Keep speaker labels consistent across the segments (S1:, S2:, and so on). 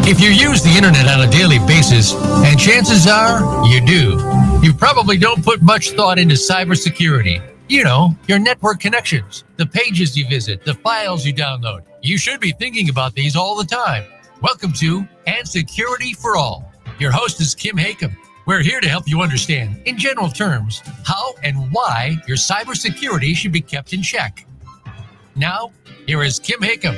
S1: If you use the internet on a daily basis, and chances are you do, you probably don't put much thought into cybersecurity. You know, your network connections, the pages you visit, the files you download. You should be thinking about these all the time. Welcome to And Security for All. Your host is Kim Hakim. We're here to help you understand, in general terms, how and why your cybersecurity should be kept in check. Now, here is Kim Hakim.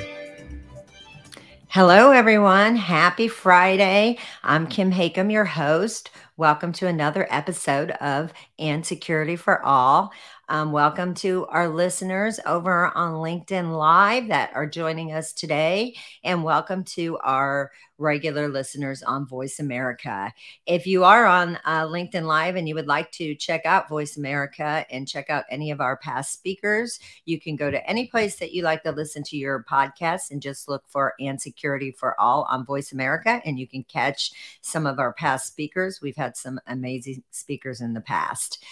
S2: Hello, everyone. Happy Friday. I'm Kim Hakim, your host. Welcome to another episode of And Security for All. Welcome to our listeners over on LinkedIn Live that are joining us today, and welcome to our regular listeners on Voice America. If you are on LinkedIn Live and you would like to check out Voice America and check out any of our past speakers, you can go to any place that you like to listen to your podcast and just look for And Security for All on Voice America, and you can catch some of our past speakers. We've had some amazing speakers in the past.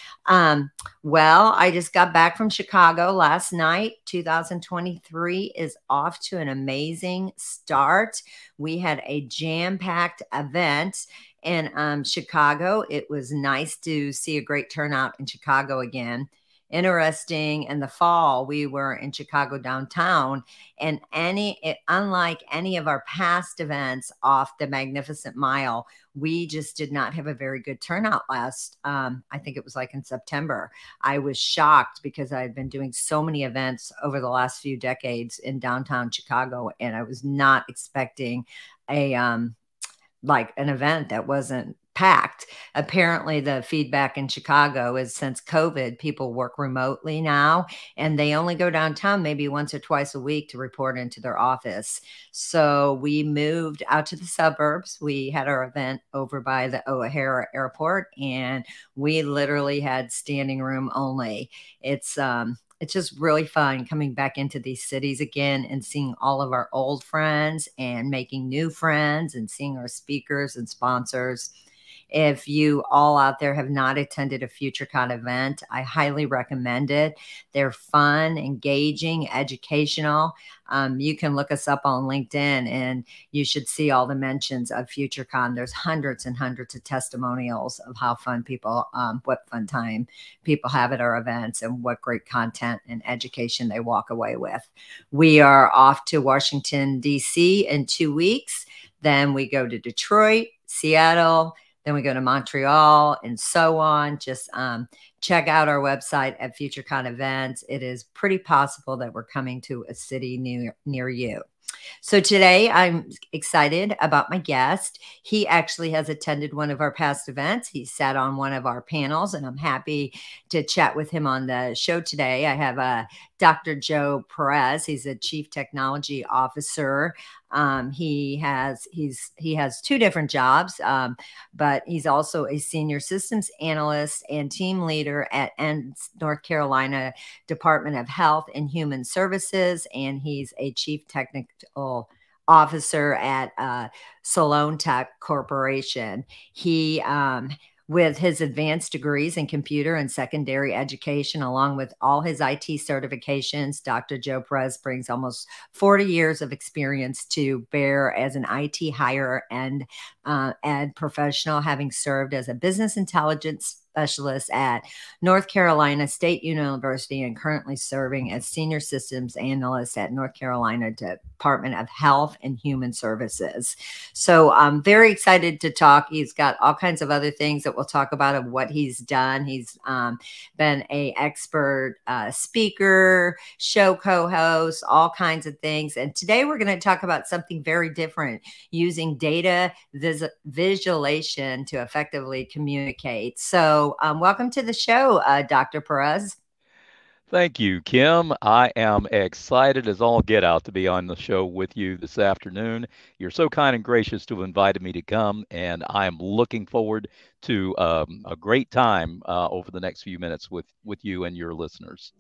S2: Well, I just got back from Chicago last night. 2023 is off to an amazing start. We had a jam-packed event in Chicago. It was nice to see a great turnout in Chicago again. Interesting. In the fall, we were in Chicago downtown, and unlike any of our past events off the Magnificent Mile, we just did not have a very good turnout last. I think it was like in September. I was shocked because I had been doing so many events over the last few decades in downtown Chicago, and I was not expecting an event that wasn't packed. Apparently, the feedback in Chicago is since COVID, people work remotely now, and they only go downtown maybe once or twice a week to report into their office. So we moved out to the suburbs. We had our event over by the O'Hare Airport, and we literally had standing room only. It's just really fun coming back into these cities again and seeing all of our old friends and making new friends and seeing our speakers and sponsors. If you all out there have not attended a FutureCon event, I highly recommend it. They're fun, engaging, educational. You can look us up on LinkedIn and you should see all the mentions of FutureCon. There's hundreds and hundreds of testimonials of how what fun time people have at our events and what great content and education they walk away with. We are off to Washington, D.C. in 2 weeks. Then we go to Detroit, Seattle, then we go to Montreal and so on. Just check out our website at FutureCon events. It is pretty possible that we're coming to a city near you. So today I'm excited about my guest. He actually has attended one of our past events. He sat on one of our panels, and I'm happy to chat with him on the show today. I have Dr. Joe Perez. He's a Chief Technology Officer. He has 2 different jobs, but he's also a Senior Systems Analyst and Team Leader at North Carolina Department of Health and Human Services, and he's a Chief Technical Officer at Solon Tech Corporation. He with his advanced degrees in computer and secondary education, along with all his IT certifications, Dr. Joe Perez brings almost 40 years of experience to bear as an IT higher end ed professional, having served as a business intelligence specialist at North Carolina State University and currently serving as Senior Systems Analyst at North Carolina Department of Health and Human Services. So I'm very excited to talk. He's got all kinds of other things that we'll talk about of what he's done. He's been an expert speaker, show co-host, all kinds of things. And today we're going to talk about something very different, using data visualization to effectively communicate. So welcome to the show, Dr. Perez.
S3: Thank you, Kim. I am excited as all get out to be on the show with you this afternoon. You're so kind and gracious to have invited me to come, and I am looking forward to a great time over the next few minutes with you and your listeners.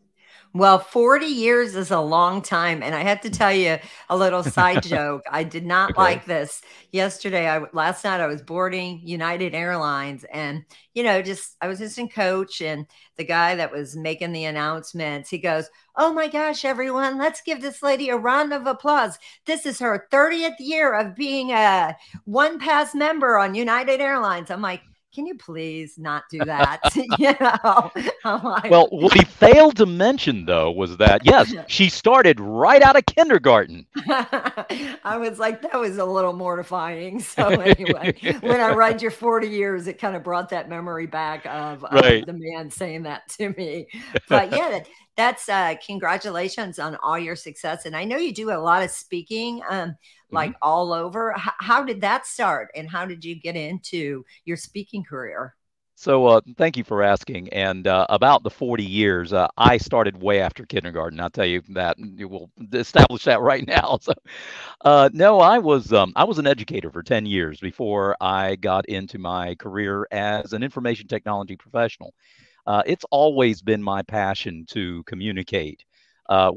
S2: Well, 40 years is a long time. And I have to tell you a little side joke. I did not
S3: Okay.
S2: like this. Last night I was boarding United Airlines and, I was just in coach and the guy that was making the announcements, he goes, "Oh my gosh, everyone, let's give this lady a round of applause. This is her 30th year of being a one pass member on United Airlines." I'm like, can you please not do that? I'm like,
S3: Well, what he failed to mention, though, was that, yes, she started right out of kindergarten.
S2: I was like, that was a little mortifying. So anyway, when I read your 40 years, it kind of brought that memory back of
S3: Right.
S2: the man saying that to me. But yeah, that's congratulations on all your success. And I know you do a lot of speaking,
S3: Mhm.
S2: like all over. How did that start, and how did you get into your speaking career?
S3: So, thank you for asking. And about the 40 years, I started way after kindergarten. I'll tell you that. You will establish that right now. So, no, I was an educator for 10 years before I got into my career as an information technology professional. It's always been my passion to communicate,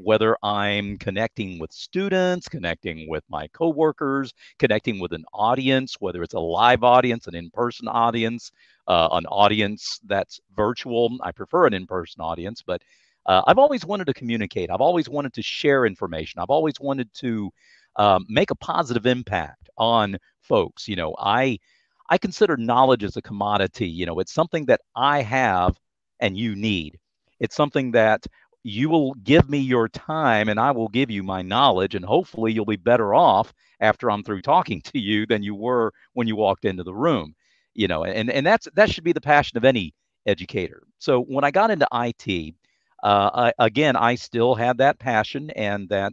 S3: whether I'm connecting with students, connecting with my coworkers, connecting with an audience, whether it's a live audience, an in-person audience, an audience that's virtual. I prefer an in-person audience, but I've always wanted to communicate. I've always wanted to share information. I've always wanted to make a positive impact on folks. I consider knowledge as a commodity. It's something that I have and you need. It's something that you will give me your time and I will give you my knowledge, and hopefully you'll be better off after I'm through talking to you than you were when you walked into the room. And that should be the passion of any educator. So when I got into IT, again, I still had that passion and that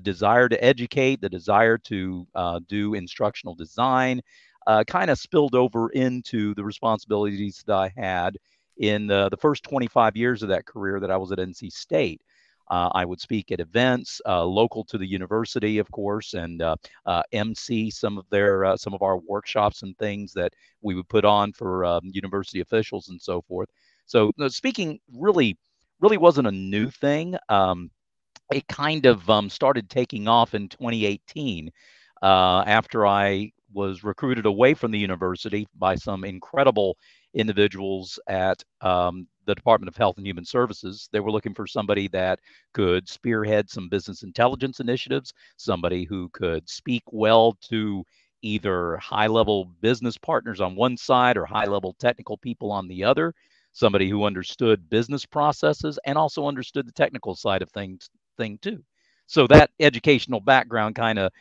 S3: desire to educate, the desire to do instructional design, kind of spilled over into the responsibilities that I had in the first 25 years of that career that I was at NC State. I would speak at events local to the university, of course, and MC some of our workshops and things that we would put on for university officials and so forth. So speaking really wasn't a new thing. It kind of started taking off in 2018 after I was recruited away from the university by some incredible individuals at the Department of Health and Human Services. They were looking for somebody that could spearhead some business intelligence initiatives, somebody who could speak well to either high level business partners on one side or high level technical people on the other, somebody who understood business processes and also understood the technical side of thing too. So that educational background kind of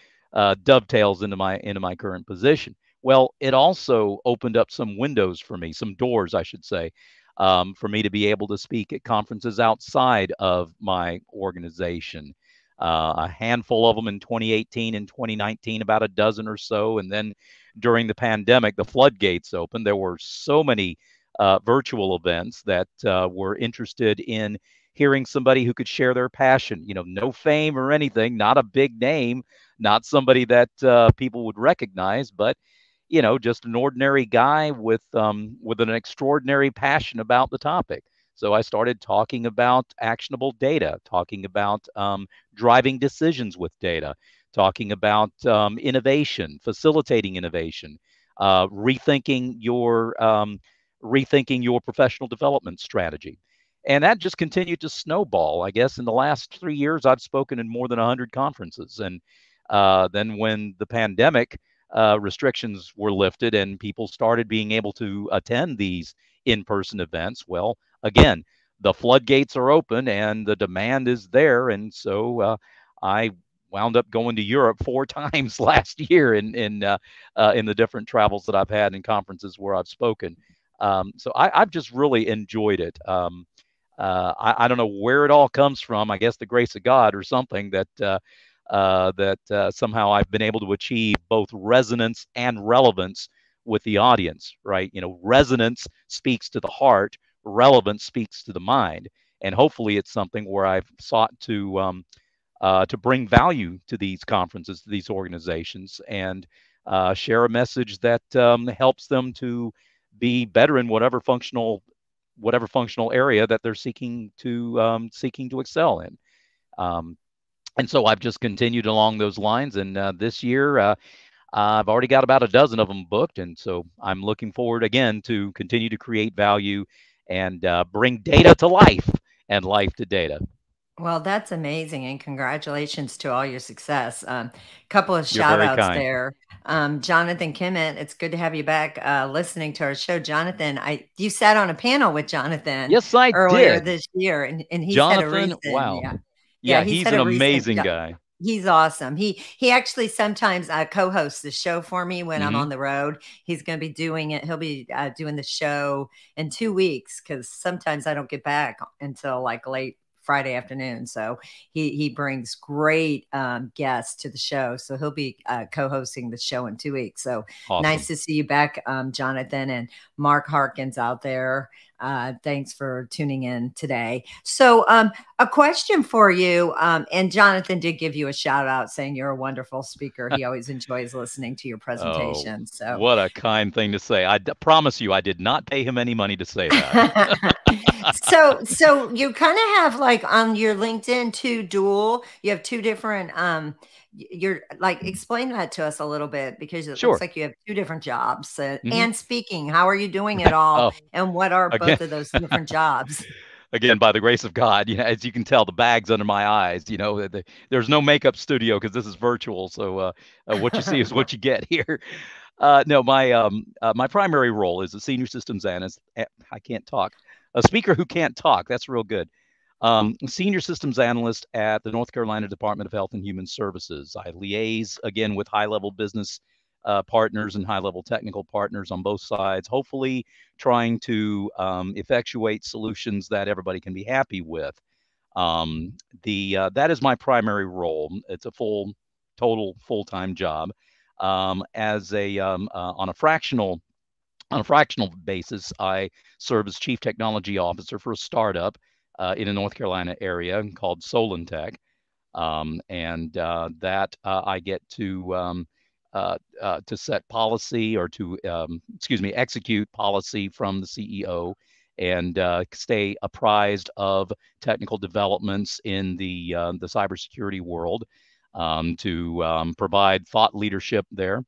S3: dovetails into my current position. Well, it also opened up some windows for me, some doors, I should say, for me to be able to speak at conferences outside of my organization. A handful of them in 2018 and 2019, about a dozen or so. And then during the pandemic, the floodgates opened. There were so many virtual events that were interested in hearing somebody who could share their passion. No fame or anything, not a big name, not somebody that people would recognize, but just an ordinary guy with an extraordinary passion about the topic. So I started talking about actionable data, talking about driving decisions with data, talking about innovation, facilitating innovation, rethinking your professional development strategy. And that just continued to snowball. I guess in the last 3 years, I've spoken in more than 100 conferences. And then when the pandemic restrictions were lifted and people started being able to attend these in person events, well, again, the floodgates are open and the demand is there. And so I wound up going to Europe 4 times last year in the different travels that I've had in conferences where I've spoken. I've just really enjoyed it. I don't know where it all comes from. I guess the grace of God or something that somehow I've been able to achieve both resonance and relevance with the audience. Right? Resonance speaks to the heart, relevance speaks to the mind, and hopefully it's something where I've sought to bring value to these conferences, to these organizations, and share a message that helps them to be better in whatever functional whatever functional area that they're seeking to excel in. Um, and so I've just continued along those lines. And this year, I've already got about a dozen of them booked. And so I'm looking forward again to continue to create value and bring data to life and life to data.
S2: Well, that's amazing, and congratulations to all your success. Couple of
S3: You're
S2: shout
S3: very
S2: outs
S3: kind.
S2: there. Jonathan Kimmett, it's good to have you back listening to our show. Jonathan, you sat on a panel with Jonathan
S3: Yes, I
S2: earlier
S3: did.
S2: this year, and he's had a
S3: Jonathan,
S2: recent,
S3: wow.
S2: yeah, yeah,
S3: Yeah,
S2: he's
S3: he's
S2: had
S3: an
S2: a recent.
S3: amazing guy.
S2: He's awesome. He actually sometimes co-hosts the show for me when I'm
S3: Hmm.
S2: on the road. He's going to be doing it. He'll be doing the show in 2 weeks because sometimes I don't get back until like late Friday afternoon. So he brings great guests to the show. So he'll be co-hosting the show in 2 weeks. So nice
S3: Awesome.
S2: to see you back, Jonathan, and Mark Harkins out there. Thanks for tuning in today. So a question for you. And Jonathan did give you a shout out saying you're a wonderful speaker. He always enjoys listening to your
S3: Oh,
S2: presentation. So,
S3: what a kind thing to say. Promise you, I did not pay him any money to say that.
S2: so you kind of have like on your LinkedIn you have two different, you're like, explain that to us a little bit because it looks
S3: Sure.
S2: like you have two different jobs
S3: Hmm.
S2: and speaking. How are you doing it all?
S3: Oh,
S2: And what are
S3: again,
S2: both of those different jobs?
S3: again, by the grace of God, as you can tell, the bag's under my eyes. There's no makeup studio because this is virtual. So what you see is what you get here. No, my primary role is a senior systems analyst. I can't talk. A speaker who can't talk. That's real good. Senior systems analyst at the North Carolina Department of Health and Human Services. I liaise again with high-level business partners and high-level technical partners on both sides, hopefully trying to effectuate solutions that everybody can be happy with. The That is my primary role. It's a total full-time job. As a On a fractional basis, I serve as chief technology officer for a startup in the North Carolina area called Solentech. And that I get to set policy or execute policy from the CEO and stay apprised of technical developments in the cybersecurity world, to provide thought leadership there,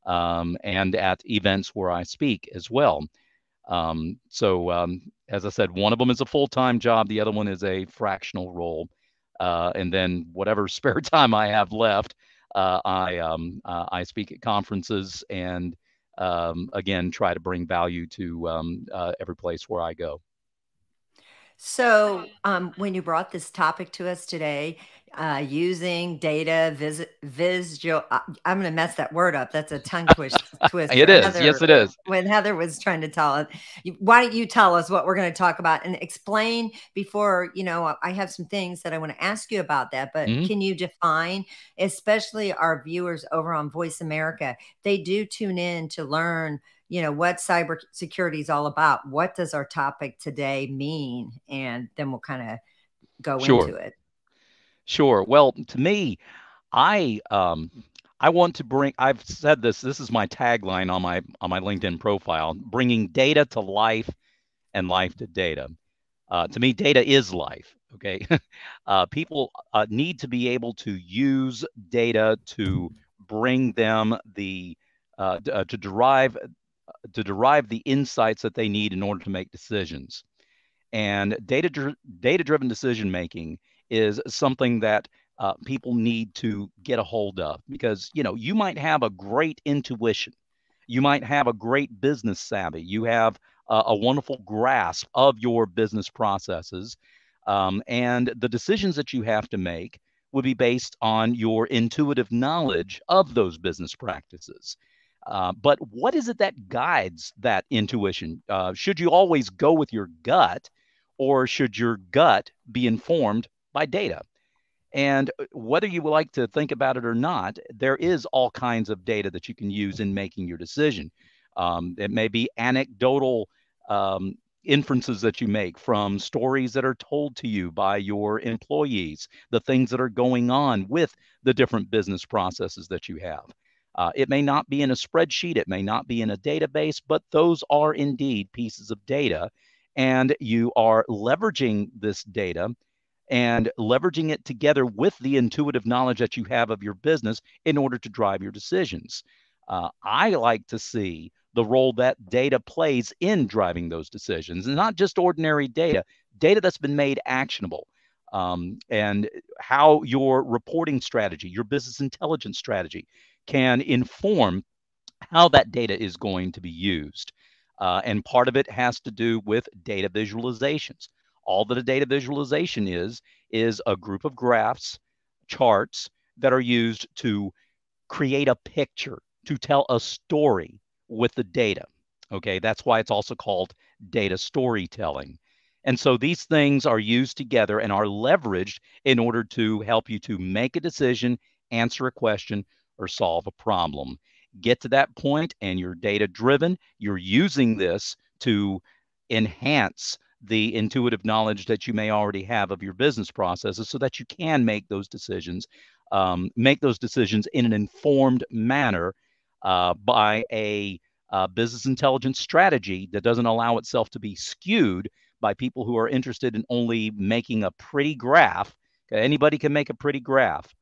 S3: and at events where I speak as well. As I said, one of them is a full-time job, the other one is a fractional role. And then whatever spare time I have left, I speak at conferences and again try to bring value to every place where I go.
S2: So, when you brought this topic to us today, using data, visual, I'm going to mess that word up. That's a tongue
S3: It
S2: twister.
S3: is. Yes, it is.
S2: When Heather was trying to tell it, why don't you tell us what we're going to talk about and explain before, I have some things that I want to ask you about that, but
S3: Mhm.
S2: can you define, especially our viewers over on Voice America, they do tune in to learn what cybersecurity is all about. What does our topic today mean? And then we'll kind of go
S3: Sure.
S2: into it.
S3: Sure. Well, to me, I I want to bring. I've said this. This is my tagline on my LinkedIn profile: bringing data to life and life to data. To me, data is life. Okay, people need to be able to use data to bring them to derive the insights that they need in order to make decisions. And data driven decision making is something that people need to get a hold of, because you might have a great intuition, you might have a great business savvy, you have a wonderful grasp of your business processes, and the decisions that you have to make would be based on your intuitive knowledge of those business practices. But what is it that guides that intuition? Should you always go with your gut, or should your gut be informed by data? And whether you would like to think about it or not, there is all kinds of data that you can use in making your decision. It may be anecdotal inferences that you make from stories that are told to you by your employees, the things that are going on with the different business processes that you have. It may not be in a spreadsheet, it may not be in a database, but those are indeed pieces of data. and you are leveraging this data and leveraging it together with the intuitive knowledge that you have of your business in order to drive your decisions. I like to see the role that data plays in driving those decisions, and not just ordinary data, data that's been made actionable. And how your reporting strategy, your business intelligence strategy can inform how that data is going to be used. And part of it has to do with data visualizations. All that a data visualization is a group of graphs, charts that are used to create a picture, to tell a story with the data. Okay, that's why it's also called data storytelling. And so these things are used together and are leveraged in order to help you to make a decision, answer a question, or solve a problem. Get to that point and you're data driven. You're using this to enhance the intuitive knowledge that you may already have of your business processes so that you can make those decisions in an informed manner by a business intelligence strategy that doesn't allow itself to be skewed by people who are interested in only making a pretty graph. Okay, anybody can make a pretty graph,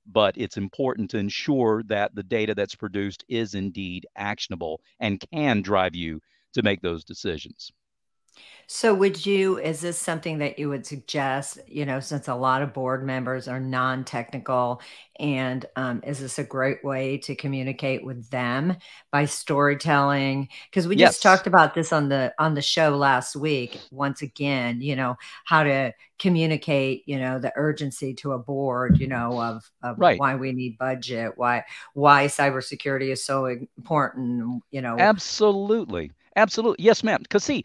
S3: but it's important to ensure that the data that's produced is indeed actionable and can drive you to make those decisions.
S2: So is this something that you would suggest, since a lot of board members are non-technical, and is this a great way to communicate with them by storytelling? Because we just
S3: Yes.
S2: talked about this on the show last week. Once again, how to communicate, the urgency to a board, of
S3: Right.
S2: why we need budget, why cybersecurity is so important,
S3: Absolutely. Absolutely. Yes, ma'am. Because see,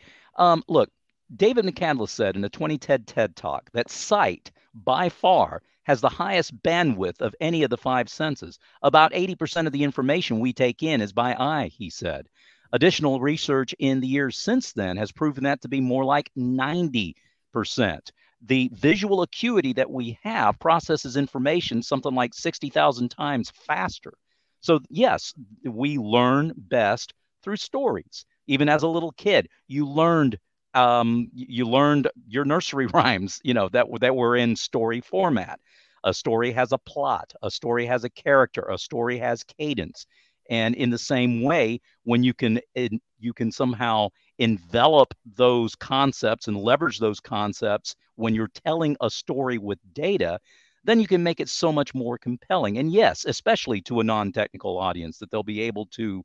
S3: look, David McCandless said in a 2010 TED Talk that sight by far has the highest bandwidth of any of the five senses. About 80% of the information we take in is by eye, he said. Additional research in the years since then has proven that to be more like 90%. The visual acuity that we have processes information something like 60,000 times faster. So, yes, we learn best through stories. Even as a little kid, you learned your nursery rhymes, that were in story format. A story has a plot, a story has a character, a story has cadence. And in the same way, when you can somehow envelop those concepts and leverage those concepts when you're telling a story with data, then you can make it so much more compelling. And yes, especially to a non-technical audience, that they'll be able to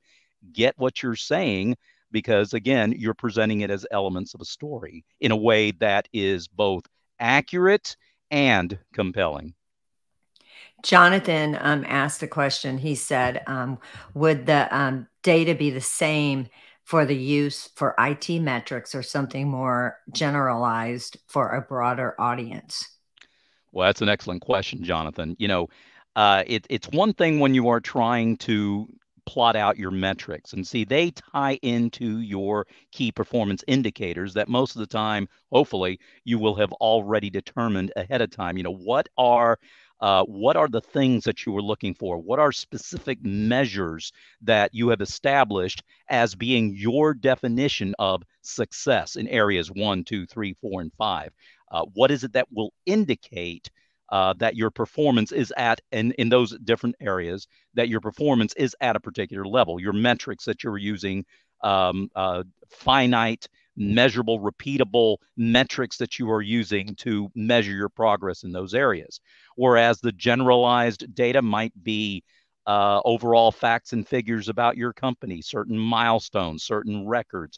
S3: get what you're saying because, again, you're presenting it as elements of a story in a way that is both accurate and compelling.
S2: Jonathan asked a question. He said, would the data be the same for the use for IT metrics or something more generalized for a broader audience?
S3: Well, that's an excellent question, Jonathan. It's one thing when you are trying to plot out your metrics and see they tie into your key performance indicators that most of the time, hopefully, you will have already determined ahead of time. What are the things that you were looking for? What are specific measures that you have established as being your definition of success in areas 1, 2, 3, 4, and 5? What is it that will indicate that your performance is at, in those different areas, that your performance is at a particular level? Your metrics that you're using, finite, measurable, repeatable metrics that you are using to measure your progress in those areas. Whereas the generalized data might be overall facts and figures about your company, certain milestones, certain records,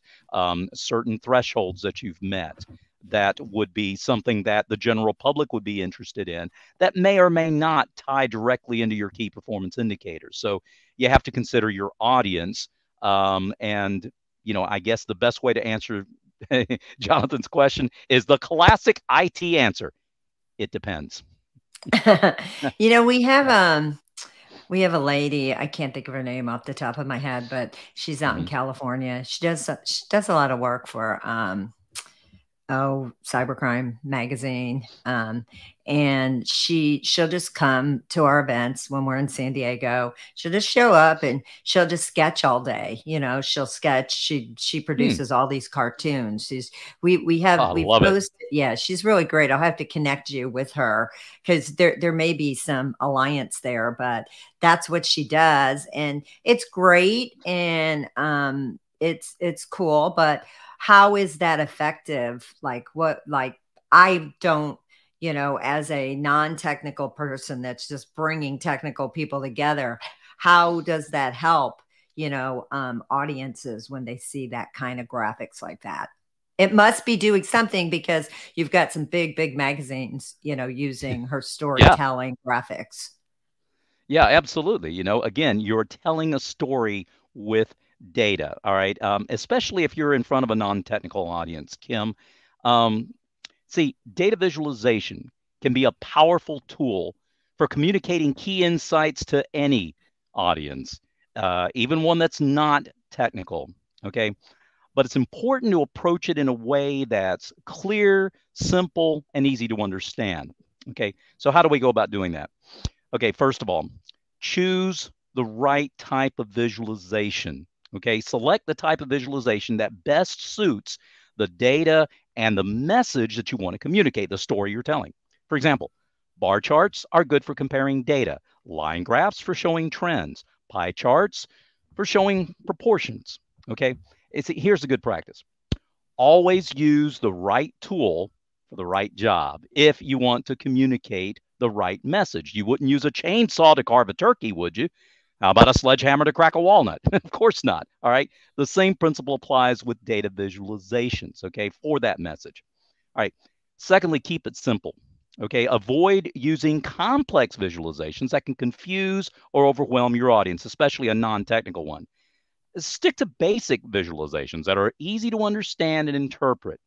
S3: certain thresholds that you've met. That would be something that the general public would be interested in that may or may not tie directly into your key performance indicators. So you have to consider your audience. And, I guess the best way to answer Jonathan's question is the classic IT answer. It depends.
S2: We have we have a lady, I can't think of her name off the top of my head, but she's out in California. She does a lot of work for Cybercrime magazine. And she'll just come to our events when we're in San Diego. She'll just show up and she'll just sketch all day. She'll sketch. She produces all these cartoons. We've
S3: love it.
S2: posted. Yeah, she's really great. I'll have to connect you with her because there may be some alliance there, but that's what she does, and it's great, and it's cool. But how is that effective? I don't, as a non-technical person that's just bringing technical people together, how does that help, audiences when they see that kind of graphics like that? It must be doing something because you've got some big magazines, using her storytelling graphics.
S3: Yeah, absolutely. Again, you're telling a story with data. All right. Especially if you're in front of a non-technical audience, Kim. See, data visualization can be a powerful tool for communicating key insights to any audience, even one that's not technical. Okay. But it's important to approach it in a way that's clear, simple, and easy to understand. Okay. So, how do we go about doing that? Okay, first of all, choose the right type of visualization. Okay, select the type of visualization that best suits the data and the message that you want to communicate, the story you're telling. For example, bar charts are good for comparing data, line graphs for showing trends, pie charts for showing proportions. Okay, here's a good practice. Always use the right tool for the right job if you want to communicate the right message. You wouldn't use a chainsaw to carve a turkey, would you? How about a sledgehammer to crack a walnut? Of course not. All right. The same principle applies with data visualizations, okay, for that message. All right. Secondly, keep it simple. Okay. Avoid using complex visualizations that can confuse or overwhelm your audience, especially a non-technical one. Stick to basic visualizations that are easy to understand and interpret.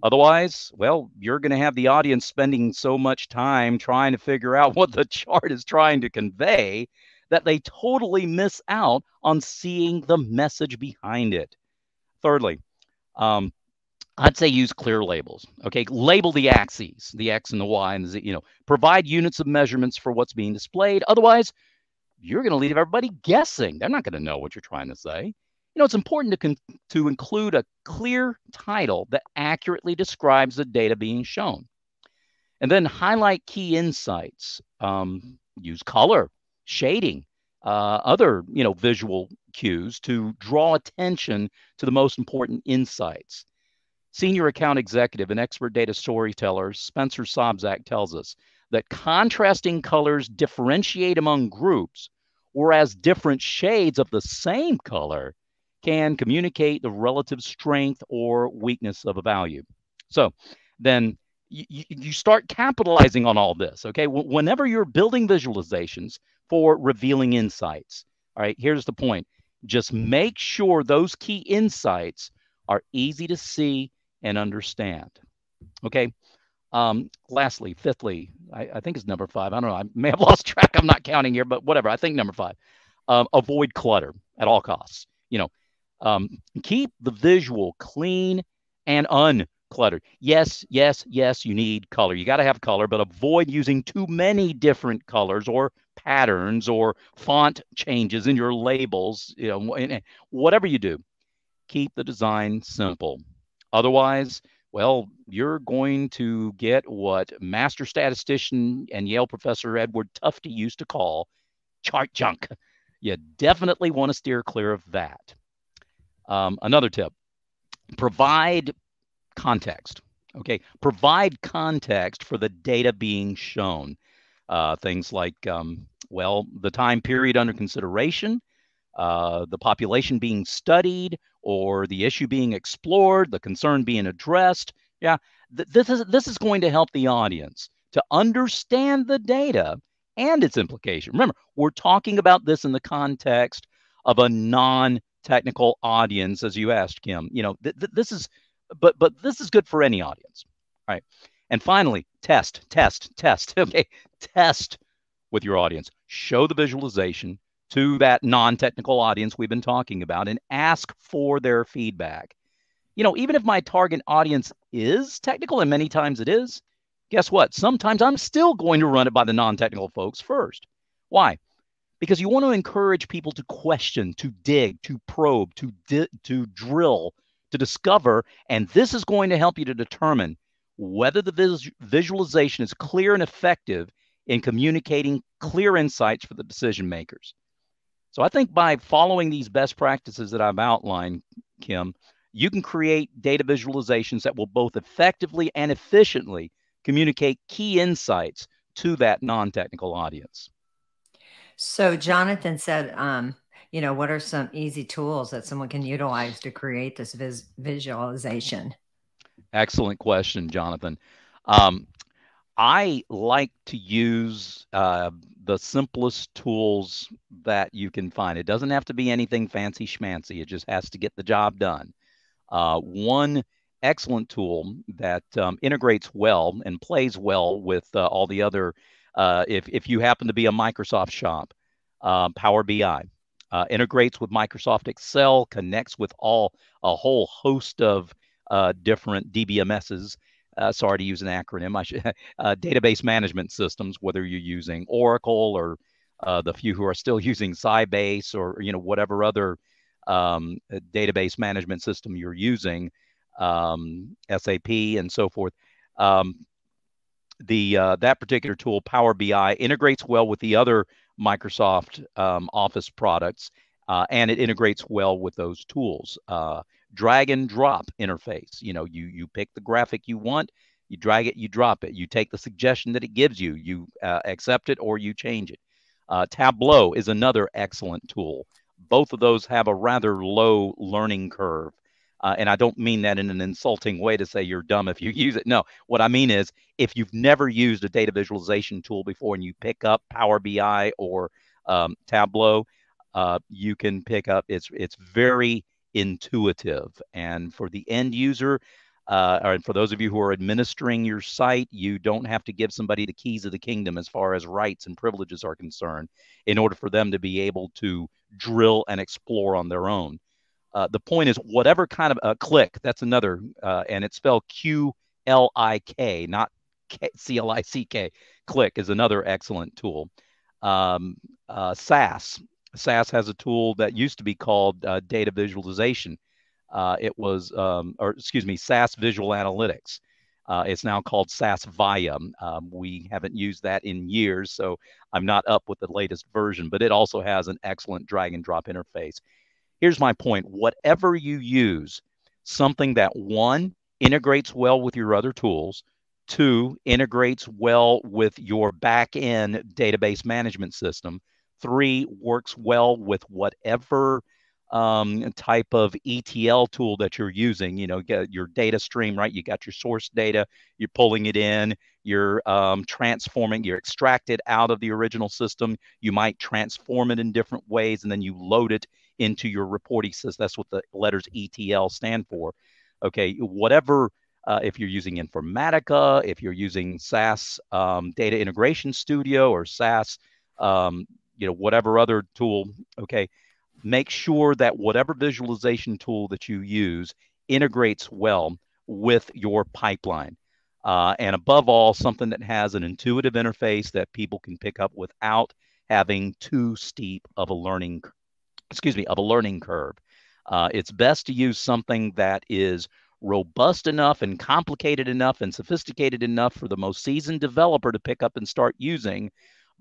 S3: Otherwise, well, you're going to have the audience spending so much time trying to figure out what the chart is trying to convey that they totally miss out on seeing the message behind it. Thirdly, I'd say use clear labels. Okay, label the axes, the X and the Y and the Z. Provide units of measurements for what's being displayed. Otherwise, you're going to leave everybody guessing. They're not going to know what you're trying to say. It's important to include a clear title that accurately describes the data being shown. And then highlight key insights. Use color, shading, other visual cues to draw attention to the most important insights. Senior account executive and expert data storyteller Spencer Sobczak tells us that contrasting colors differentiate among groups, whereas different shades of the same color can communicate the relative strength or weakness of a value. So then you start capitalizing on all this, okay? Whenever you're building visualizations for revealing insights, all right, here's the point. Just make sure those key insights are easy to see and understand, okay? Lastly, fifthly, I think it's number 5. I don't know. I may have lost track. I'm not counting here, but whatever. I think number 5. Avoid clutter at all costs. Keep the visual clean and uncluttered. Yes, you need color. You got to have color, but avoid using too many different colors or patterns or font changes in your labels. Whatever you do, keep the design simple. Otherwise, well, you're going to get what master statistician and Yale professor Edward Tufte used to call chart junk. You definitely want to steer clear of that. Another tip, provide context. Okay, provide context for the data being shown. Things like, the time period under consideration, the population being studied, or the issue being explored, the concern being addressed. Yeah, this is going to help the audience to understand the data and its implication. Remember, we're talking about this in the context of a non-technical audience, as you asked, Kim. This is, but this is good for any audience. All right. And finally, test. Okay, test with your audience. Show the visualization to that non-technical audience we've been talking about and ask for their feedback. even if my target audience is technical, and many times it is, guess what? Sometimes I'm still going to run it by the non-technical folks first. Why? Because you want to encourage people to question, to dig, to probe, to drill, to discover, and this is going to help you to determine whether the visualization is clear and effective in communicating clear insights for the decision makers. So I think by following these best practices that I've outlined, Kim, you can create data visualizations that will both effectively and efficiently communicate key insights to that non-technical audience.
S2: So Jonathan said, what are some easy tools that someone can utilize to create this visualization?
S3: Excellent question, Jonathan. I like to use the simplest tools that you can find. It doesn't have to be anything fancy schmancy. It just has to get the job done. One excellent tool that integrates well and plays well with all the other, if you happen to be a Microsoft shop, Power BI. Integrates with Microsoft Excel, connects with a whole host of different DBMSs. Sorry to use an acronym. Database management systems, whether you're using Oracle or the few who are still using Sybase or whatever other database management system you're using, SAP and so forth. That particular tool, Power BI, integrates well with the other Microsoft Office products, and it integrates well with those tools. Drag and drop interface. You pick the graphic you want, you drag it, you drop it, you take the suggestion that it gives you, you accept it or you change it. Tableau is another excellent tool. Both of those have a rather low learning curve. And I don't mean that in an insulting way to say you're dumb if you use it. No, what I mean is if you've never used a data visualization tool before and you pick up Power BI or Tableau, you can pick up, it's very intuitive. And for the end user, or for those of you who are administering your site, you don't have to give somebody the keys of the kingdom as far as rights and privileges are concerned in order for them to be able to drill and explore on their own. The point is, whatever kind of Click, that's another, and it's spelled QLIK, not CLICK. Click is another excellent tool. SAS has a tool that used to be called data visualization. It was, SAS Visual Analytics. It's now called SAS Via. We haven't used that in years, so I'm not up with the latest version, but it also has an excellent drag and drop interface. Here's my point. Whatever you use, something that one, integrates well with your other tools, two, integrates well with your back-end database management system, three, works well with whatever type of ETL tool that you're using, get your data stream, right? You got your source data, you're pulling it in, you're transforming, you're extracted out of the original system. You might transform it in different ways, and then you load it into your reporting system. That's what the letters ETL stand for. Okay, whatever, if you're using Informatica, if you're using SAS Data Integration Studio or SAS, whatever other tool, okay, make sure that whatever visualization tool that you use integrates well with your pipeline. And above all, something that has an intuitive interface that people can pick up without having too steep of a learning curve. It's best to use something that is robust enough and complicated enough and sophisticated enough for the most seasoned developer to pick up and start using,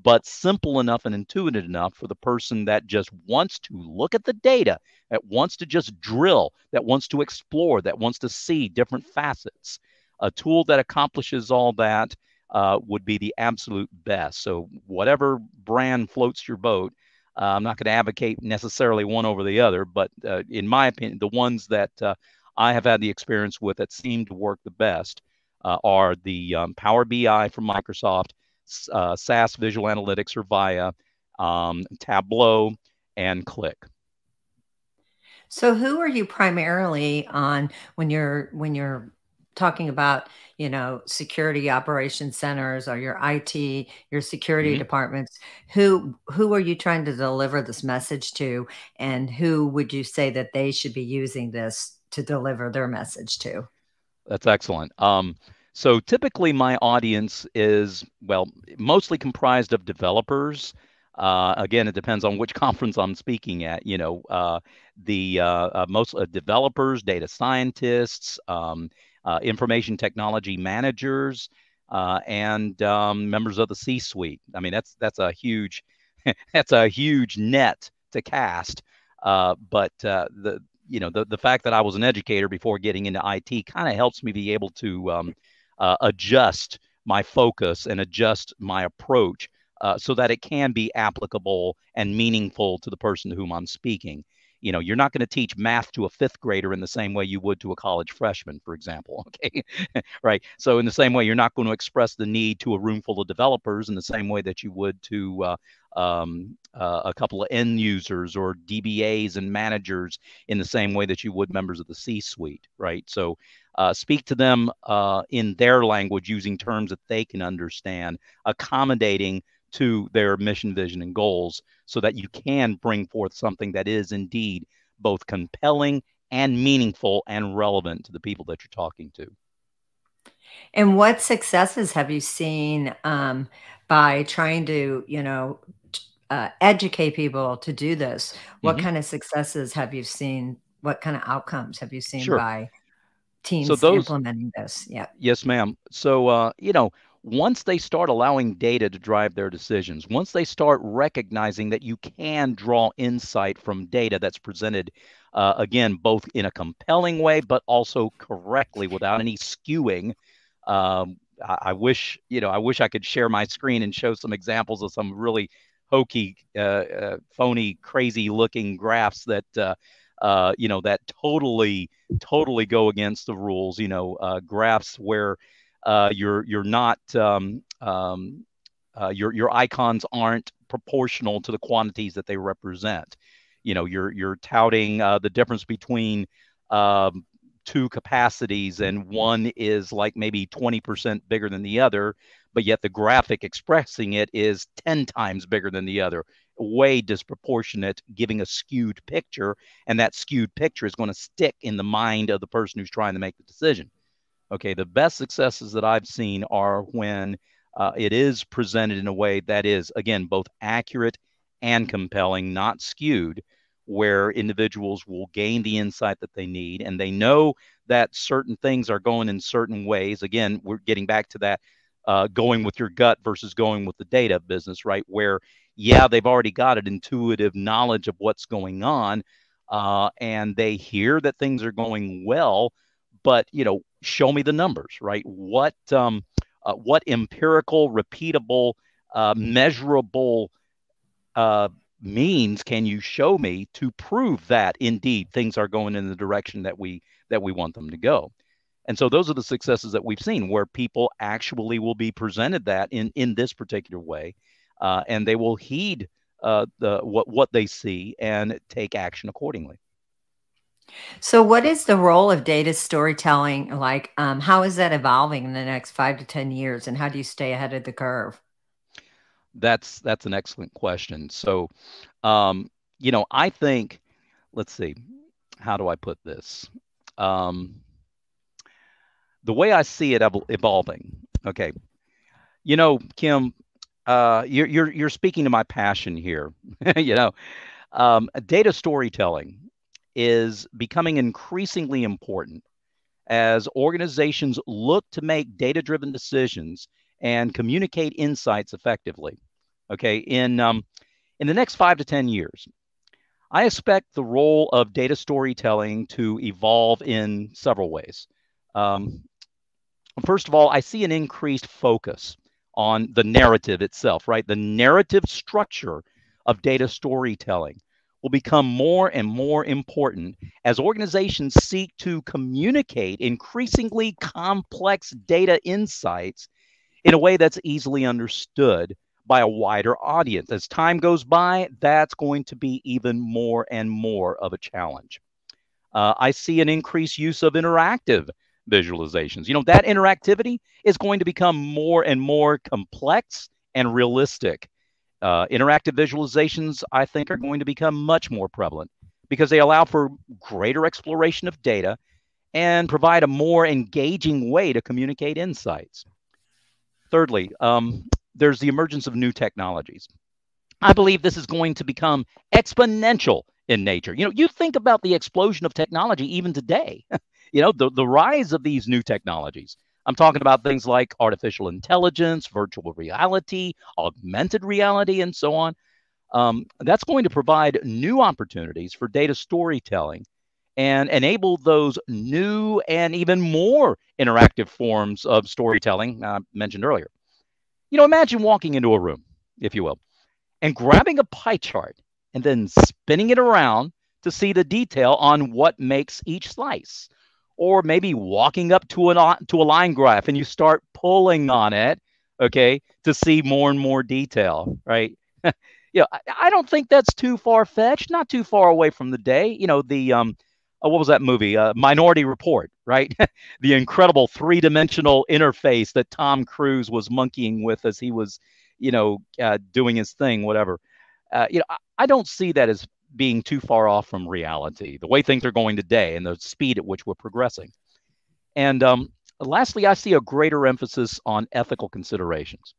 S3: but simple enough and intuitive enough for the person that just wants to look at the data, that wants to just drill, that wants to explore, that wants to see different facets. A tool that accomplishes all that would be the absolute best. So whatever brand floats your boat, I'm not going to advocate necessarily one over the other, but in my opinion, the ones that I have had the experience with that seem to work the best are the Power BI from Microsoft, SAS Visual Analytics or Via, Tableau, and Click.
S2: So who are you primarily on when you're talking about, security operations centers or your IT, your security departments? Who are you trying to deliver this message to, and who would you say that they should be using this to deliver their message to?
S3: That's excellent. So typically my audience is, well, mostly comprised of developers. Again, it depends on which conference I'm speaking at. The most developers, data scientists, information technology managers, and members of the C-suite. I mean, that's a huge that's a huge net to cast. But the fact that I was an educator before getting into IT kind of helps me be able to adjust my focus and adjust my approach so that it can be applicable and meaningful to the person to whom I'm speaking. You're not going to teach math to a fifth grader in the same way you would to a college freshman, for example. Okay, right. So in the same way, you're not going to express the need to a room full of developers in the same way that you would to a couple of end users or DBAs and managers in the same way that you would members of the C-suite, right? So speak to them in their language using terms that they can understand, accommodating to their mission, vision, and goals so that you can bring forth something that is indeed both compelling and meaningful and relevant to the people that you're talking to.
S2: And what successes have you seen by trying to, educate people to do this? What kind of successes have you seen? What kind of outcomes have you seen by teams implementing this? Yeah.
S3: Yes, ma'am. So, once they start allowing data to drive their decisions, once they start recognizing that you can draw insight from data that's presented, again, both in a compelling way, but also correctly without any skewing. I wish I could share my screen and show some examples of some really hokey, phony, crazy looking graphs that, that totally go against the rules, graphs where you're not your icons aren't proportional to the quantities that they represent. You're touting the difference between two capacities, and one is like maybe 20% bigger than the other, but yet the graphic expressing it is 10 times bigger than the other, way disproportionate, giving a skewed picture, and that skewed picture is going to stick in the mind of the person who's trying to make the decision. Okay, the best successes that I've seen are when it is presented in a way that is, again, both accurate and compelling, not skewed, where individuals will gain the insight that they need, and they know that certain things are going in certain ways. Again, we're getting back to that going with your gut versus going with the data business, right? Where, yeah, they've already got an intuitive knowledge of what's going on, and they hear that things are going well, but, show me the numbers, right? What empirical, repeatable, measurable means can you show me to prove that indeed things are going in the direction that we want them to go? And so those are the successes that we've seen, where people actually will be presented that in this particular way, and they will heed what they see and take action accordingly.
S2: So what is the role of data storytelling like? How is that evolving in the next 5 to 10 years, and how do you stay ahead of the curve?
S3: That's an excellent question. So, I think, let's see, how do I put this? The way I see it evolving. Okay, Kim, you're speaking to my passion here. Data storytelling is becoming increasingly important as organizations look to make data-driven decisions and communicate insights effectively. Okay, in the next 5 to 10 years, I expect the role of data storytelling to evolve in several ways. First of all, I see an increased focus on the narrative itself, right? The narrative structure of data storytelling will become more and more important as organizations seek to communicate increasingly complex data insights in a way that's easily understood by a wider audience. As time goes by, that's going to be even more and more of a challenge. I see an increased use of interactive visualizations. That interactivity is going to become more and more complex and realistic. Interactive visualizations, I think, are going to become much more prevalent because they allow for greater exploration of data and provide a more engaging way to communicate insights. Thirdly, there's the emergence of new technologies. I believe this is going to become exponential in nature. You think about the explosion of technology even today, the rise of these new technologies. I'm talking about things like artificial intelligence, virtual reality, augmented reality, and so on. That's going to provide new opportunities for data storytelling and enable those new and even more interactive forms of storytelling I mentioned earlier. Imagine walking into a room, if you will, and grabbing a pie chart and then spinning it around to see the detail on what makes each slice. Or maybe walking up to a line graph and you start pulling on it, okay, to see more and more detail, right? I don't think that's too far-fetched, not too far away from the day. What was that movie? Minority Report, right? The incredible three-dimensional interface that Tom Cruise was monkeying with as he was, doing his thing, whatever. I don't see that as being too far off from reality, the way things are going today and the speed at which we're progressing. And lastly, I see a greater emphasis on ethical considerations.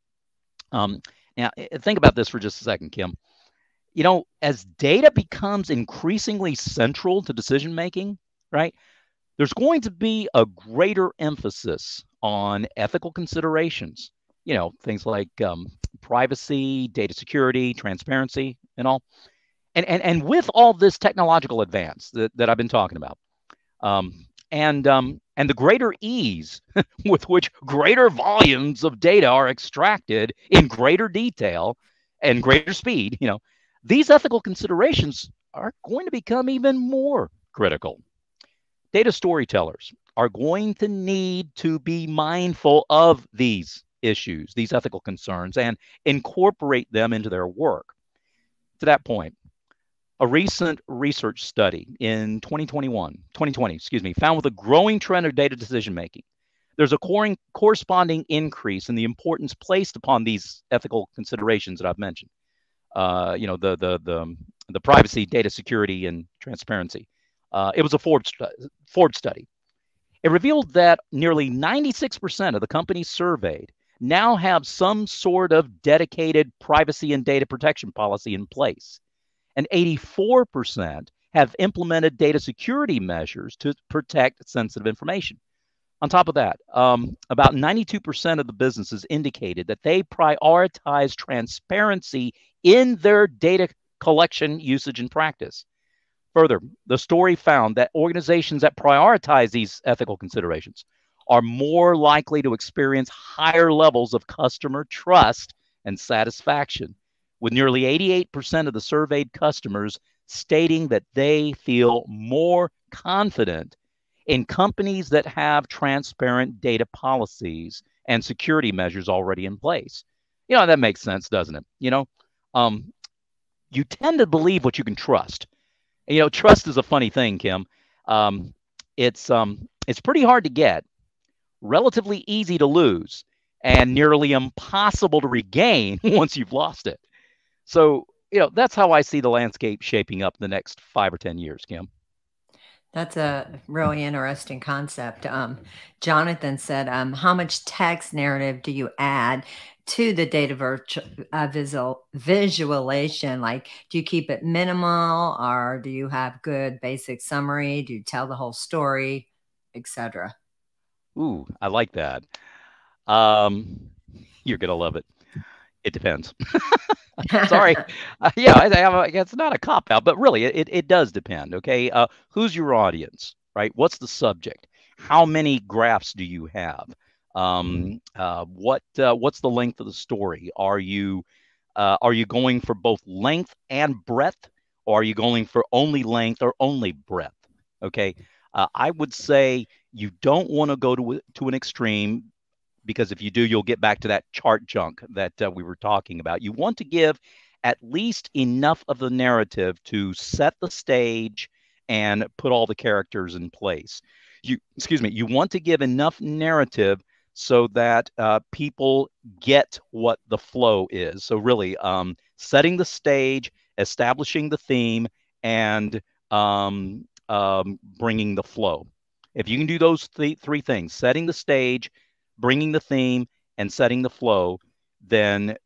S3: Now, think about this for just a second, Kim. As data becomes increasingly central to decision making, right, there's going to be a greater emphasis on ethical considerations, things like privacy, data security, transparency, and all. And with all this technological advance that I've been talking about, and the greater ease with which greater volumes of data are extracted in greater detail and greater speed, these ethical considerations are going to become even more critical. Data storytellers are going to need to be mindful of these issues, these ethical concerns, and incorporate them into their work. To that point, a recent research study in 2020, found with a growing trend of data decision making, there's a corresponding increase in the importance placed upon these ethical considerations that I've mentioned. The privacy, data security, and transparency. It was a Forbes study. It revealed that nearly 96% of the companies surveyed now have some sort of dedicated privacy and data protection policy in place. And 84% have implemented data security measures to protect sensitive information. On top of that, about 92% of the businesses indicated that they prioritize transparency in their data collection, usage, and practice. Further, the story found that organizations that prioritize these ethical considerations are more likely to experience higher levels of customer trust and satisfaction, with nearly 88% of the surveyed customers stating that they feel more confident in companies that have transparent data policies and security measures already in place. That makes sense, doesn't it? You tend to believe what you can trust. Trust is a funny thing, Kim. It's pretty hard to get, relatively easy to lose, and nearly impossible to regain once you've lost it. So, that's how I see the landscape shaping up the next 5 or 10 years, Kim.
S2: That's a really interesting concept. Jonathan said, how much text narrative do you add to the data visualization? Like, do you keep it minimal, or do you have good basic summary? Do you tell the whole story, etc.?
S3: Ooh, I like that. You're going to love it. It depends. Sorry. It's not a cop-out, but really, it does depend, okay? Who's your audience, right? What's the subject? How many graphs do you have? What's the length of the story? Are you going for both length and breadth, or are you going for only length or only breadth? Okay, I would say you don't want to go to an extreme, because if you do, you'll get back to that chart junk that we were talking about. You want to give at least enough of the narrative to set the stage and put all the characters in place. You want to give enough narrative so that people get what the flow is. So really, setting the stage, establishing the theme, and bringing the flow. If you can do those three things, setting the stage, bringing the theme, and setting the flow, then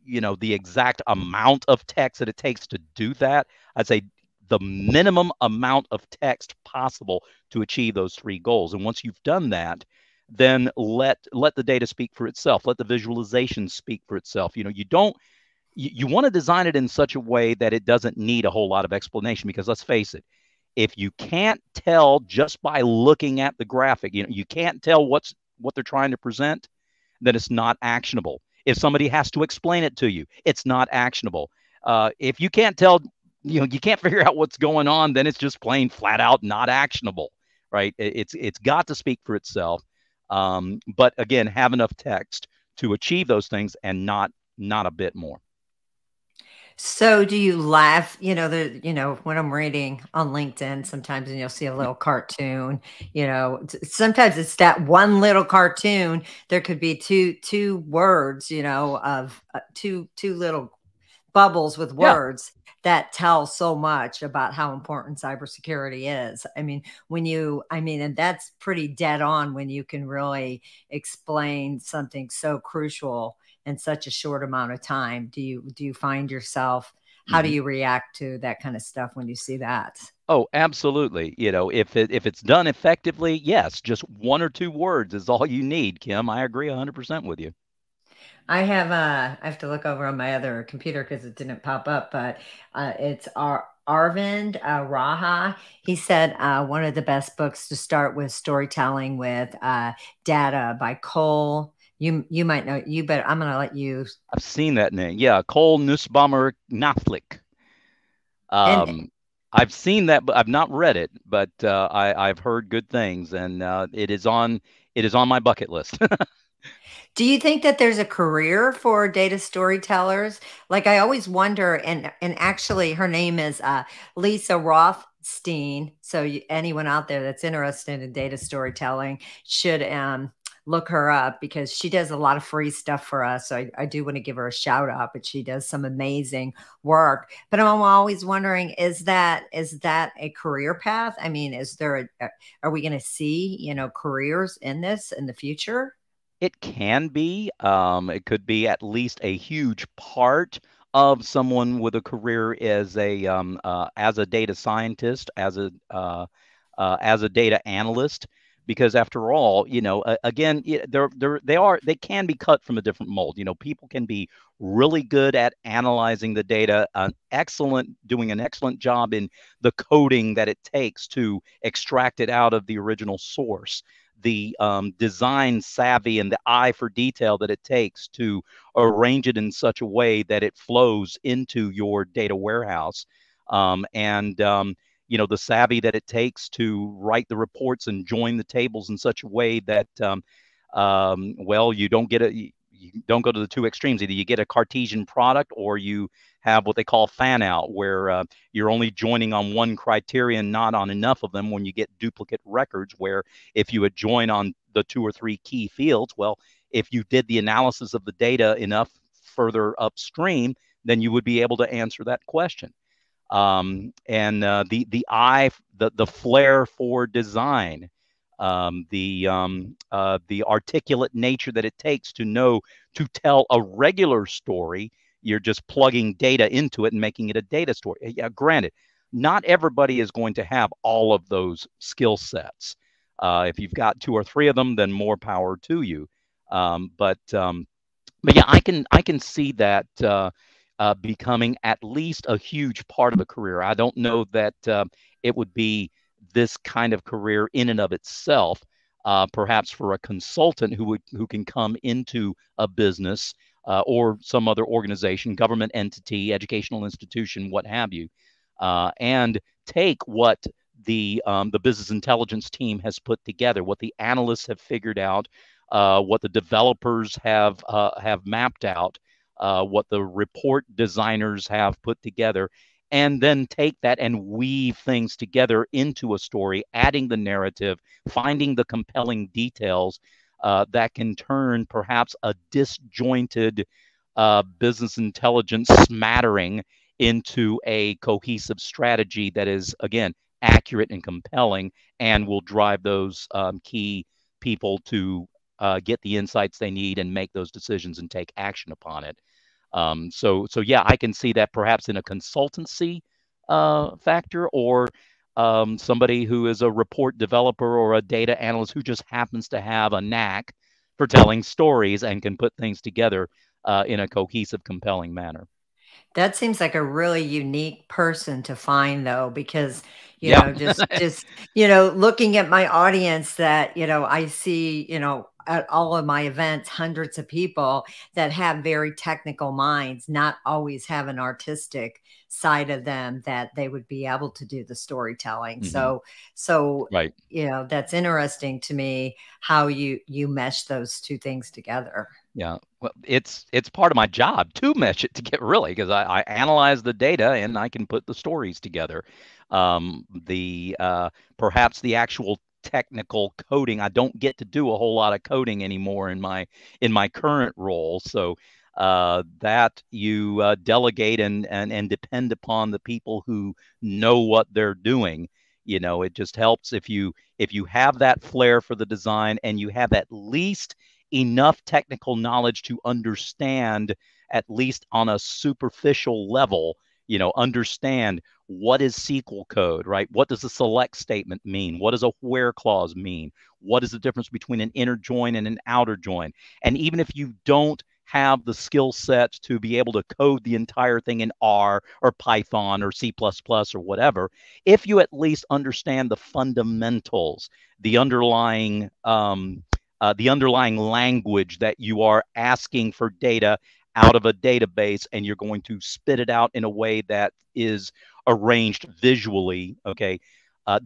S3: the exact amount of text that it takes to do that, I'd say the minimum amount of text possible to achieve those three goals. And once you've done that, then let the data speak for itself. Let the visualization speak for itself. You want to design it in such a way that it doesn't need a whole lot of explanation, because let's face it, if you can't tell just by looking at the graphic, you can't tell what they're trying to present, then it's not actionable. If somebody has to explain it to you, it's not actionable. If you can't tell, you can't figure out what's going on, then it's just plain flat out not actionable, right? It's got to speak for itself. But again, have enough text to achieve those things, and not a bit more.
S2: So do you laugh, when I'm reading on LinkedIn sometimes, and you'll see a little cartoon, sometimes it's that one little cartoon. There could be two words, of two little bubbles with words that tell so much about how important cybersecurity is. And that's pretty dead on when you can really explain something so crucial in such a short amount of time. Do you find yourself, how do you react to that kind of stuff when you see that?
S3: Oh, absolutely. If it's done effectively, yes, just one or two words is all you need, Kim. I agree 100% with you.
S2: I have to look over on my other computer because it didn't pop up, but it's Arvind Raha. He said one of the best books to start with storytelling with data by Cole. You might know but I'm going to let you.
S3: I've seen that name. Yeah, Cole Nussbaumer Knaflick. I've seen that, but I've not read it. But I've heard good things, and it is on my bucket list.
S2: Do you think that there's a career for data storytellers? Like, I always wonder, and actually her name is Lisa Rothstein. So anyone out there that's interested in data storytelling should look her up, because she does a lot of free stuff for us. So I do want to give her a shout out, but she does some amazing work. But I'm always wondering, is that a career path? I mean, are we going to see, careers in this in the future?
S3: It can be. It could be at least a huge part of someone with a career as a data scientist, as a data analyst, because after all, again, they can be cut from a different mold. People can be really good at analyzing the data, doing an excellent job in the coding that it takes to extract it out of the original source, the design savvy and the eye for detail that it takes to arrange it in such a way that it flows into your data warehouse, and the savvy that it takes to write the reports and join the tables in such a way that you don't go to the two extremes. Either you get a Cartesian product, or you have what they call fan out, where you're only joining on one criterion, not on enough of them, when you get duplicate records, where if you would join on the two or three key fields, well, if you did the analysis of the data enough further upstream, then you would be able to answer that question. And the eye, the flair for design, the articulate nature that it takes to tell a regular story. You're just plugging data into it and making it a data story. Yeah, granted, not everybody is going to have all of those skill sets. If you've got two or three of them, then more power to you. But yeah, I can see that becoming at least a huge part of a career. I don't know that it would be this kind of career in and of itself. Perhaps for a consultant who can come into a business or some other organization, government entity, educational institution, what have you, and take what the business intelligence team has put together, what the analysts have figured out, what the developers have mapped out, what the report designers have put together, and then take that and weave things together into a story, adding the narrative, finding the compelling details that can turn perhaps a disjointed business intelligence smattering into a cohesive strategy that is, again, accurate and compelling, and will drive those key people to get the insights they need and make those decisions and take action upon it. So yeah, I can see that perhaps in a consultancy factor, or somebody who is a report developer or a data analyst who just happens to have a knack for telling stories and can put things together in a cohesive, compelling manner.
S2: That seems like a really unique person to find though, because,
S3: Yeah.
S2: looking at my audience that, I see, at all of my events, hundreds of people that have very technical minds, not always have an artistic side of them that they would be able to do the storytelling.
S3: Hmm.
S2: So,
S3: Right.
S2: that's interesting to me how you mesh those two things together.
S3: Yeah, well, it's part of my job to mesh it to get really, because I analyze the data and I can put the stories together. The Perhaps the actual technical coding, I don't get to do a whole lot of coding anymore in my current role. So that you delegate and depend upon the people who know what they're doing. It just helps if you have that flair for the design and you have at least enough technical knowledge to understand, at least on a superficial level, understand what is SQL code, right? What does a select statement mean? What does a where clause mean? What is the difference between an inner join and an outer join? And even if you don't have the skill set to be able to code the entire thing in R or Python or C++ or whatever, if you at least understand the fundamentals, the underlying language that you are asking for data out of a database, and you're going to spit it out in a way that is arranged visually, okay,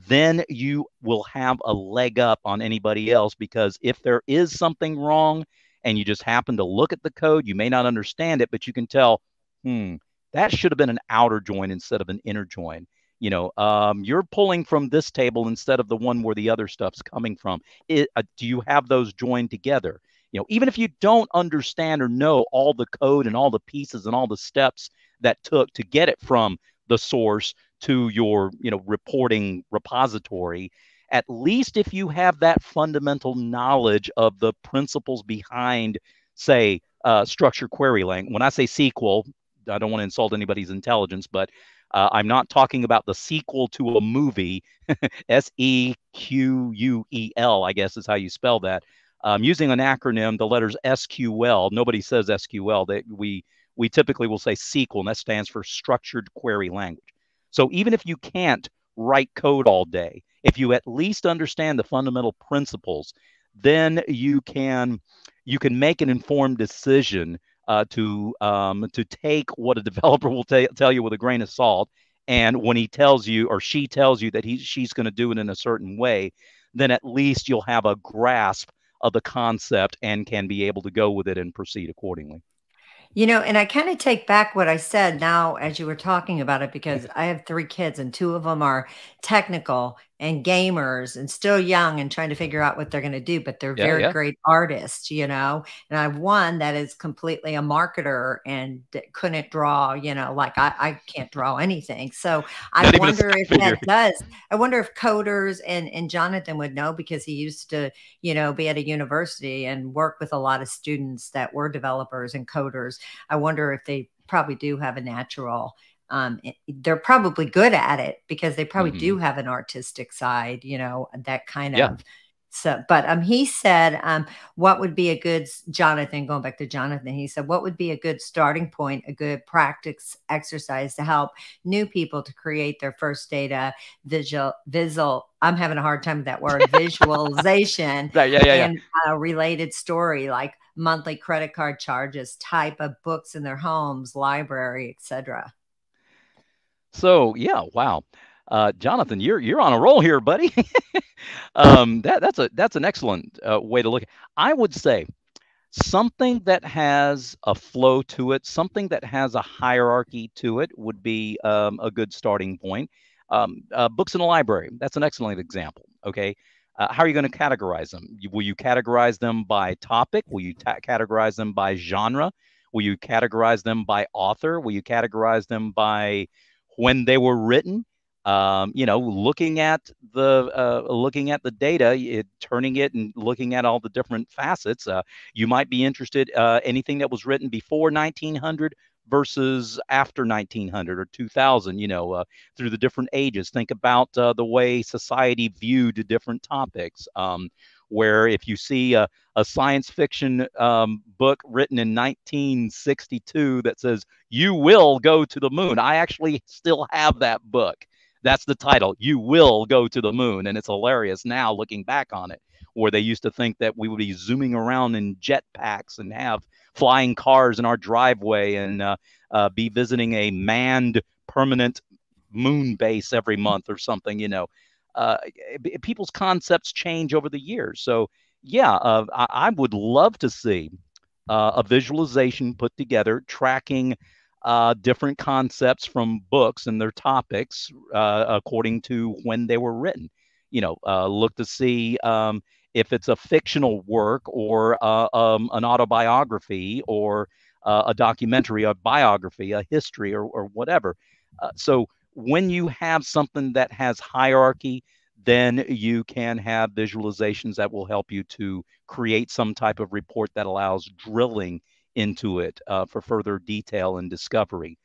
S3: then you will have a leg up on anybody else, because if there is something wrong and you just happen to look at the code, you may not understand it, but you can tell, that should have been an outer join instead of an inner join. You're pulling from this table instead of the one where the other stuff's coming from. Do you have those joined together? Even if you don't understand or know all the code and all the pieces and all the steps that took to get it from the source to your, reporting repository, at least if you have that fundamental knowledge of the principles behind, say, structured query language. When I say SQL, I don't want to insult anybody's intelligence, but I'm not talking about the sequel to a movie, SEQUEL, I guess is how you spell that. Using an acronym, the letters SQL. Nobody says SQL. We typically will say SQL, and that stands for Structured Query Language. So even if you can't write code all day, if you at least understand the fundamental principles, then you can make an informed decision to take what a developer will tell you with a grain of salt. And when he tells you or she tells you that she's going to do it in a certain way, then at least you'll have a grasp of the concept and can be able to go with it and proceed accordingly.
S2: And I kind of take back what I said now as you were talking about it, because I have 3 kids and 2 of them are technical and gamers and still young and trying to figure out what they're going to do, but they're very great artists, and I have one that is completely a marketer and couldn't draw, like I can't draw anything. So I wonder if that does. I wonder if coders and Jonathan would know, because he used to, be at a university and work with a lot of students that were developers and coders. I wonder if they probably do have a natural, they're probably good at it because they probably do have an artistic side, that kind of. So, but he said, what would be a good, Jonathan, going back to Jonathan, he said, what would be a good starting point, a good practice exercise to help new people to create their first data visual, I'm having a hard time with that word, visualization and a related story like monthly credit card charges, type of books in their homes, library, etc.
S3: So yeah, wow, Jonathan, you're on a roll here, buddy. That's an excellent way to look. I would say something that has a flow to it, something that has a hierarchy to it, would be a good starting point. Books in a library, that's an excellent example. Okay. How are you going to categorize them? Will you categorize them by topic? Will you categorize them by genre? Will you categorize them by author? Will you categorize them by when they were written? Looking at the data, turning it and looking at all the different facets. You might be interested anything that was written before 1900 versus after 1900 or 2000. Through the different ages. Think about the way society viewed different topics. Where if you see a science fiction book written in 1962 that says you will go to the moon, I actually still have that book. That's the title. You will go to the moon. And it's hilarious now looking back on it, where they used to think that we would be zooming around in jetpacks and have flying cars in our driveway and be visiting a manned permanent moon base every month or something. People's concepts change over the years. So, yeah, I would love to see a visualization put together tracking different concepts from books and their topics according to when they were written. Look to see if it's a fictional work or an autobiography or a documentary, a biography, a history, or whatever. So when you have something that has hierarchy, then you can have visualizations that will help you to create some type of report that allows drilling into it for further detail and discovery.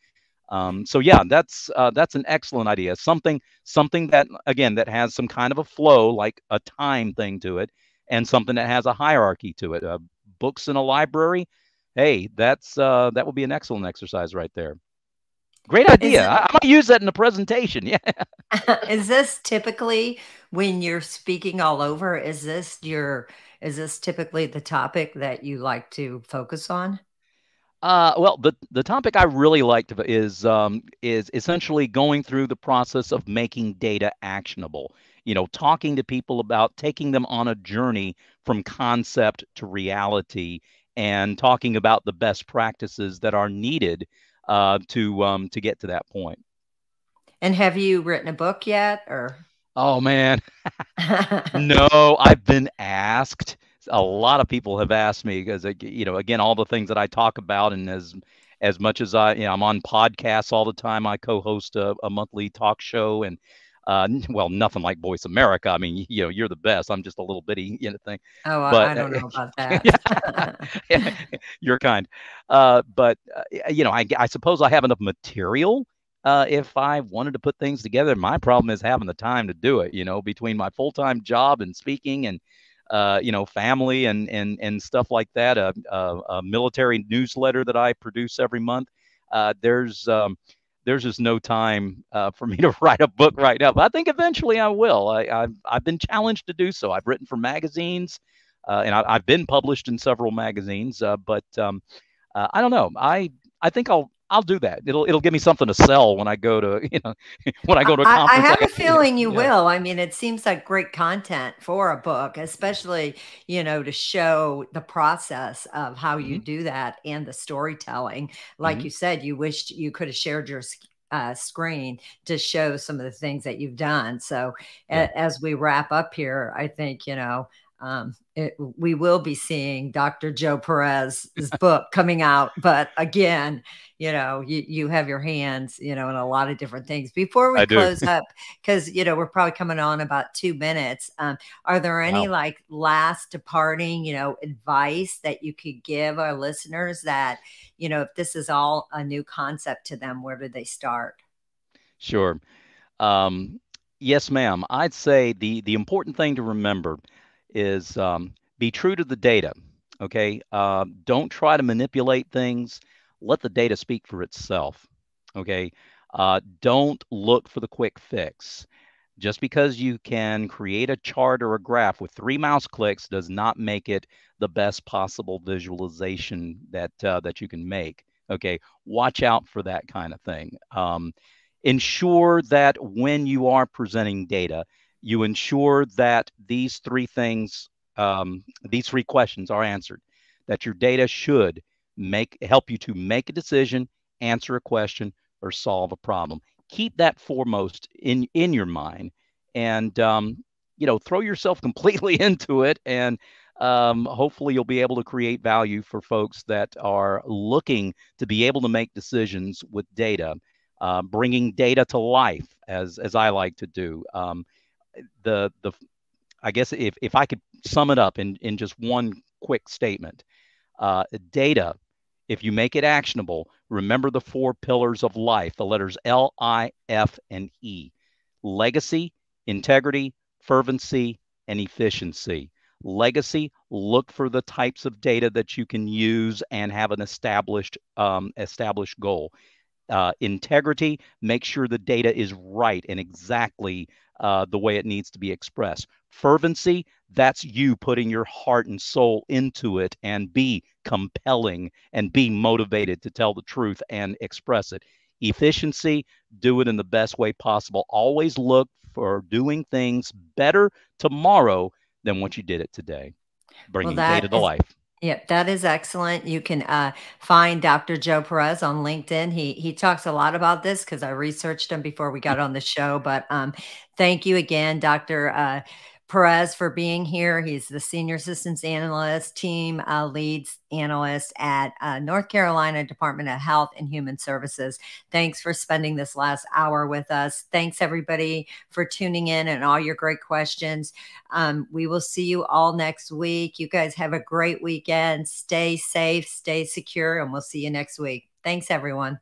S3: So yeah, that's an excellent idea. Something that, again, that has some kind of a flow, like a time thing to it, and something that has a hierarchy to it. Books in a library, hey, that would be an excellent exercise right there. Great idea. I might use that in a presentation. Yeah.
S2: Is this typically when you're speaking all over? Is this typically the topic that you like to focus on?
S3: Well, the topic I really liked is essentially going through the process of making data actionable. Talking to people about taking them on a journey from concept to reality, and talking about the best practices that are needed to get to that point.
S2: And have you written a book yet, or?
S3: Oh man, no, I've been asked. A lot of people have asked me because, again, all the things that I talk about, and as much as I'm on podcasts all the time. I co-host a monthly talk show, and well, nothing like Voice America. I mean, you're the best. I'm just a little bitty, thing.
S2: Oh,
S3: But
S2: I don't know about that.
S3: you're kind. But I suppose I have enough material. If I wanted to put things together, my problem is having the time to do it, between my full-time job and speaking and, family and stuff like that, a military newsletter that I produce every month. There's just no time for me to write a book right now, but I think eventually I will. I've been challenged to do so. I've written for magazines, and I've been published in several magazines, but I don't know. I think I'll do that. It'll give me something to sell when I go to when I go to a conference.
S2: I have a feeling you will. I mean, it seems like great content for a book, especially to show the process of how you do that and the storytelling. Like you said, you wished you could have shared your screen to show some of the things that you've done. So as we wrap up here, I think we will be seeing Dr. Joe Perez's book coming out. But again, you have your hands, in a lot of different things. Before we close up, because, we're probably coming on about 2 minutes. Are there any last departing, advice that you could give our listeners that, if this is all a new concept to them, where do they start?
S3: Sure. Yes, ma'am. I'd say the important thing to remember is be true to the data. Okay. Don't try to manipulate things. Let the data speak for itself. Okay. Don't look for the quick fix. Just because you can create a chart or a graph with 3 mouse clicks does not make it the best possible visualization that you can make. Okay. Watch out for that kind of thing. Ensure that when you are presenting data, you ensure that these 3 things, these 3 questions are answered, that your data should help you to make a decision, answer a question, or solve a problem. Keep that foremost in your mind, and throw yourself completely into it, and Hopefully, you'll be able to create value for folks that are looking to be able to make decisions with data, bringing data to life, as I like to do. The I guess if I could sum it up in just one quick statement, data, if you make it actionable, remember the four pillars of life, the letters L, I, F, and E: legacy, integrity, fervency, and efficiency. Legacy, look for the types of data that you can use and have an established goal. Integrity, make sure the data is right and exactly the way it needs to be expressed. Fervency, that's you putting your heart and soul into it, and be compelling and be motivated to tell the truth and express it. Efficiency, do it in the best way possible. Always look for doing things better tomorrow than what you did it today,
S2: Well,
S3: bringing data
S2: that
S3: to
S2: is,
S3: life.
S2: yeah, that is excellent. You can find Dr. Joe Perez on LinkedIn. He talks a lot about this because I researched him before we got on the show. But thank you again, Dr. Perez, for being here. He's the Senior Systems Analyst, Team Leads Analyst at North Carolina Department of Health and Human Services. Thanks for spending this last hour with us. Thanks, everybody, for tuning in and all your great questions. We will see you all next week. You guys have a great weekend. Stay safe, stay secure, and we'll see you next week. Thanks, everyone.